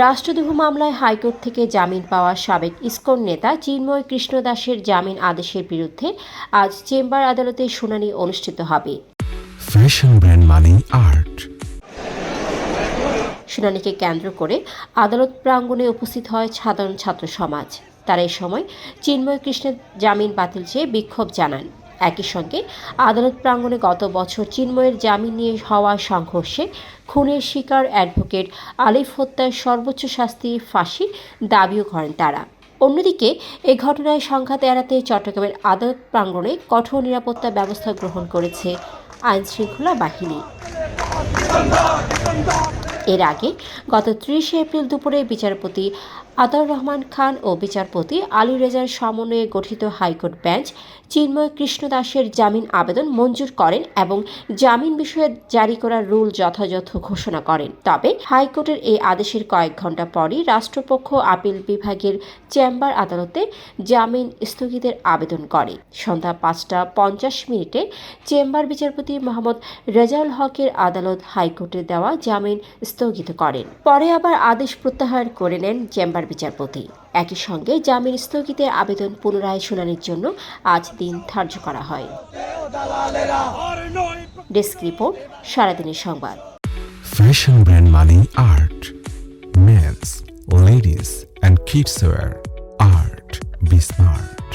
রাষ্ট্রদ্রোহ মামলায় হাইকোর্ট থেকে জামিন পাওয়া সাবেক ইসকন নেতা চিন্ময় কৃষ্ণ দাসের জামিন আদেশের বিরুদ্ধে আজ চেম্বার আদালতে শুনানি অনুষ্ঠিত হবে। ফ্যাশন ব্র্যান্ড মানে আর্ট। শুনানিকে কেন্দ্র করে আদালত প্রাঙ্গণে উপস্থিত হয় সাধারণ ছাত্র সমাজ। তারা এ সময় চিন্ময় কৃষ্ণের জামিন বাতিল চেয়ে বিক্ষোভ জানান। একই সঙ্গে আদালত প্রাঙ্গণে গত বছর চিন্ময়ের জামিন নিয়ে হওয়া সংঘর্ষে খুনের শিকার অ্যাডভোকেট আলিফ হত্যার সর্বোচ্চ শাস্তি ফাঁসি দাবিও করেন তারা। অন্যদিকে এ ঘটনায় সংঘাত এড়াতে চট্টগ্রামের আদালত প্রাঙ্গণে কঠোর নিরাপত্তা ব্যবস্থা গ্রহণ করেছে আইনশৃঙ্খলা বাহিনী। এর আগে গত 30 এপ্রিল দুপুরে বিচারপতি আতাউর রহমান খান ও বিচারপতি আলী রেজার সমন্বয়ে গঠিত হাইকোর্ট বেঞ্চ চিন্ময় কৃষ্ণ দাসের জামিন আবেদন মঞ্জুর করেন এবং জামিন বিষয়ে জারি করা রুল যথাযথ ঘোষণা করেন। তবে হাইকোর্টের এই আদেশের কয়েক ঘণ্টা পরই রাষ্ট্রপক্ষ আপিল বিভাগের চেম্বার আদালতে জামিন স্থগিতের আবেদন করে। সন্ধ্যা 5টা 50 চেম্বার বিচারপতি মোহাম্মদ রেজাউল হকের আদালত হাইকোর্টে দেওয়া জামিন স্থগিত করেন। পরে আবার আদেশ প্রত্যাহার করে নেন চেম্বার বিচারপতি। একই সঙ্গে জামিন স্থগিতের আবেদন পুনরায় শুনানির জন্য আজ দিন ধার্য করা হয়। ডেস্ক রিপোর্ট, সারাদিনের সংবাদ। ফ্যাশন ব্র্যান্ড মানে art. Men's, ladies and kids wear. Art be smart.